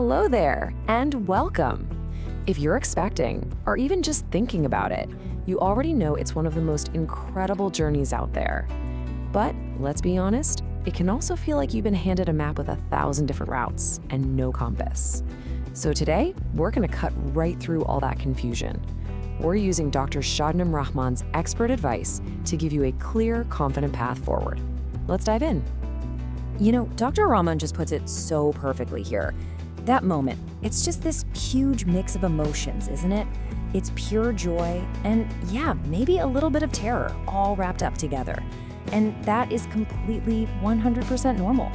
Hello there, and welcome. If you're expecting, or even just thinking about it, you already know it's one of the most incredible journeys out there. But let's be honest, it can also feel like you've been handed a map with 1,000 different routes and no compass. So today, we're going to cut right through all that confusion. We're using Dr. Shabnam Rahman's expert advice to give you a clear, confident path forward. Let's dive in. You know, Dr. Rahman just puts it so perfectly here. That moment, it's just this huge mix of emotions, isn't it? It's pure joy and, yeah, maybe a little bit of terror all wrapped up together. And that is completely 100% normal.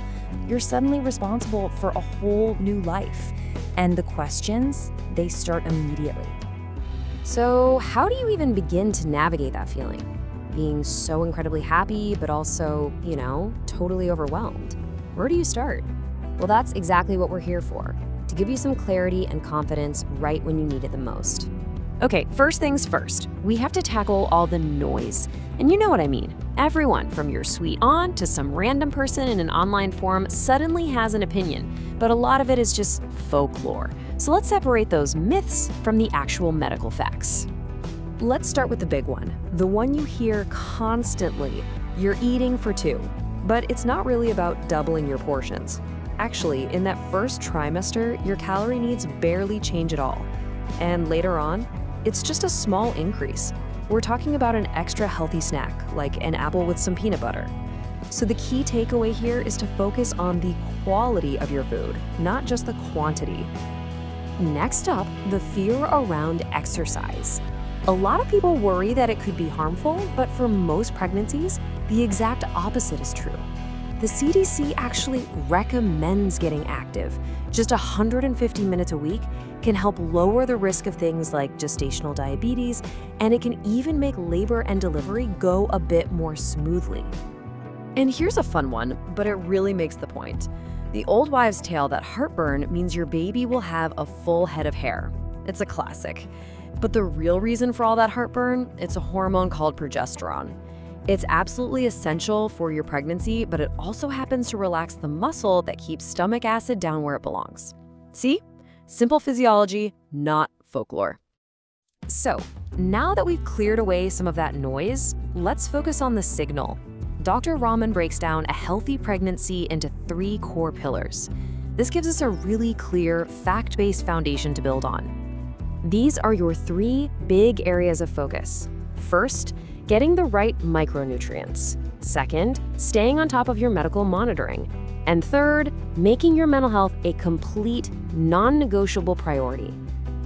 You're suddenly responsible for a whole new life. And the questions, they start immediately. So how do you even begin to navigate that feeling? Being so incredibly happy, but also, totally overwhelmed. Where do you start? Well, that's exactly what we're here for, to give you some clarity and confidence right when you need it the most. Okay, first things first, we have to tackle all the noise. And you know what I mean. Everyone from your sweet aunt to some random person in an online forum suddenly has an opinion, but a lot of it is just folklore. So let's separate those myths from the actual medical facts. Let's start with the big one, the one you hear constantly. You're eating for two, but it's not really about doubling your portions. Actually, in that first trimester, your calorie needs barely change at all. And later on, it's just a small increase. We're talking about an extra healthy snack, like an apple with some peanut butter. So the key takeaway here is to focus on the quality of your food, not just the quantity. Next up, the fear around exercise. A lot of people worry that it could be harmful, but for most pregnancies, the exact opposite is true. The CDC actually recommends getting active. Just 150 minutes a week can help lower the risk of things like gestational diabetes, and it can even make labor and delivery go a bit more smoothly. And here's a fun one, but it really makes the point. The old wives' tale that heartburn means your baby will have a full head of hair. It's a classic. But the real reason for all that heartburn, it's a hormone called progesterone. It's absolutely essential for your pregnancy, but it also happens to relax the muscle that keeps stomach acid down where it belongs. See? Simple physiology, not folklore. So, now that we've cleared away some of that noise, let's focus on the signal. Dr. Rahman breaks down a healthy pregnancy into 3 core pillars. This gives us a really clear, fact-based foundation to build on. These are your 3 big areas of focus. First, getting the right micronutrients. Second, staying on top of your medical monitoring. And third, making your mental health a complete, non-negotiable priority.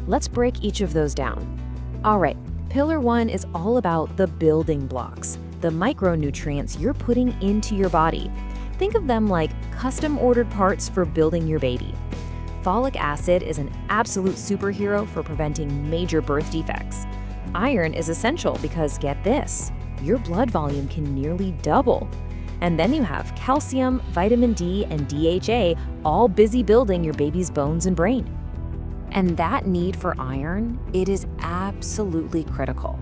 Let's break each of those down. All right, pillar 1 is all about the building blocks, the micronutrients you're putting into your body. Think of them like custom-ordered parts for building your baby. Folic acid is an absolute superhero for preventing major birth defects. Iron is essential because, get this, your blood volume can nearly double. And then you have calcium, vitamin D, and DHA all busy building your baby's bones and brain. And that need for iron, it is absolutely critical.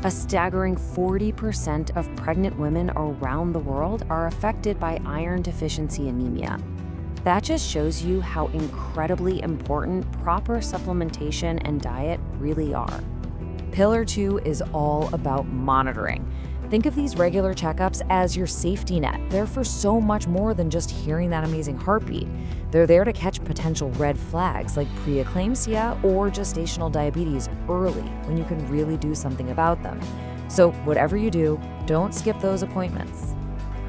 A staggering 40% of pregnant women around the world are affected by iron deficiency anemia. That just shows you how incredibly important proper supplementation and diet really are. Pillar 2 is all about monitoring. Think of these regular checkups as your safety net. They're for so much more than just hearing that amazing heartbeat. They're there to catch potential red flags like preeclampsia or gestational diabetes early when you can really do something about them. So whatever you do, don't skip those appointments.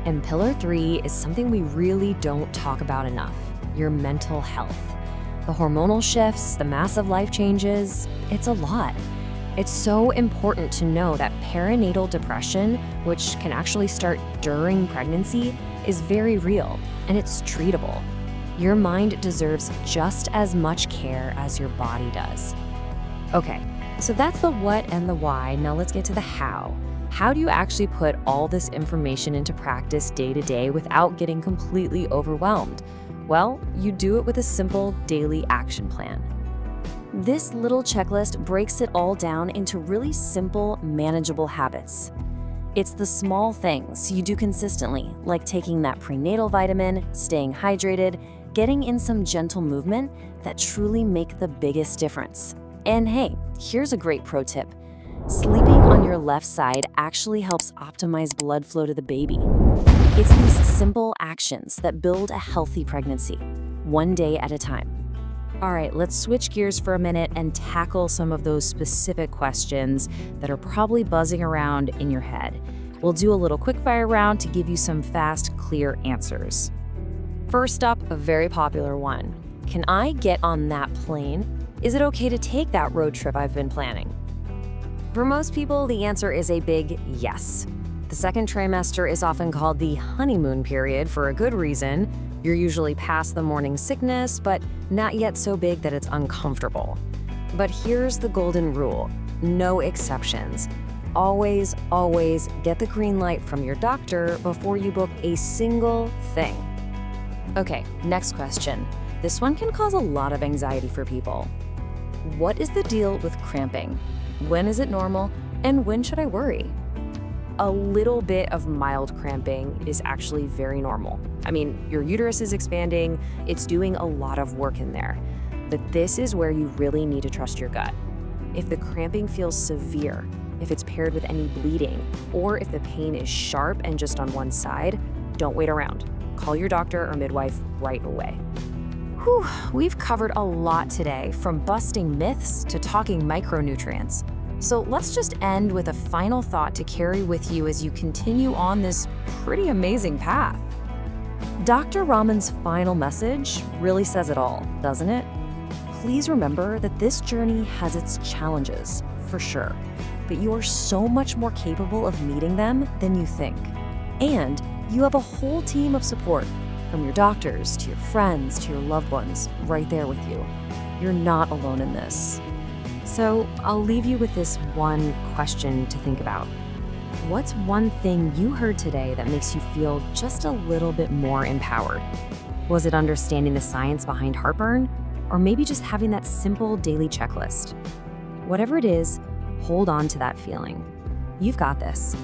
And pillar 3 is something we really don't talk about enough, your mental health. The hormonal shifts, the massive life changes, it's a lot. It's so important to know that perinatal depression, which can actually start during pregnancy, is very real, and it's treatable. Your mind deserves just as much care as your body does. Okay, so that's the what and the why. Now let's get to the how. How do you actually put all this information into practice day to day without getting completely overwhelmed? Well, you do it with a simple daily action plan. This little checklist breaks it all down into really simple, manageable habits. It's the small things you do consistently, like taking that prenatal vitamin, staying hydrated, getting in some gentle movement that truly make the biggest difference. And hey, here's a great pro tip. Sleeping on your left side actually helps optimize blood flow to the baby. It's these simple actions that build a healthy pregnancy, one day at a time. All right, let's switch gears for a minute and tackle some of those specific questions that are probably buzzing around in your head. We'll do a little quickfire round to give you some fast, clear answers. First up, a very popular one. Can I get on that plane? Is it okay to take that road trip I've been planning? For most people, the answer is a big yes. The second trimester is often called the honeymoon period for a good reason. You're usually past the morning sickness, but not yet so big that it's uncomfortable. But here's the golden rule: no exceptions. Always, always get the green light from your doctor before you book a single thing. Okay, next question. This one can cause a lot of anxiety for people. What is the deal with cramping? When is it normal, and when should I worry? A little bit of mild cramping is actually very normal. I mean, your uterus is expanding, it's doing a lot of work in there. But this is where you really need to trust your gut. If the cramping feels severe, if it's paired with any bleeding, or if the pain is sharp and just on one side, don't wait around. Call your doctor or midwife right away. Whew, we've covered a lot today, from busting myths to talking micronutrients. So let's just end with a final thought to carry with you as you continue on this pretty amazing path. Dr. Rahman's final message really says it all, doesn't it? Please remember that this journey has its challenges, for sure, but you are so much more capable of meeting them than you think. And you have a whole team of support, from your doctors to your friends to your loved ones, right there with you. You're not alone in this. So I'll leave you with this one question to think about. What's one thing you heard today that makes you feel just a little bit more empowered? Was it understanding the science behind heartburn? Or maybe just having that simple daily checklist? Whatever it is, hold on to that feeling. You've got this.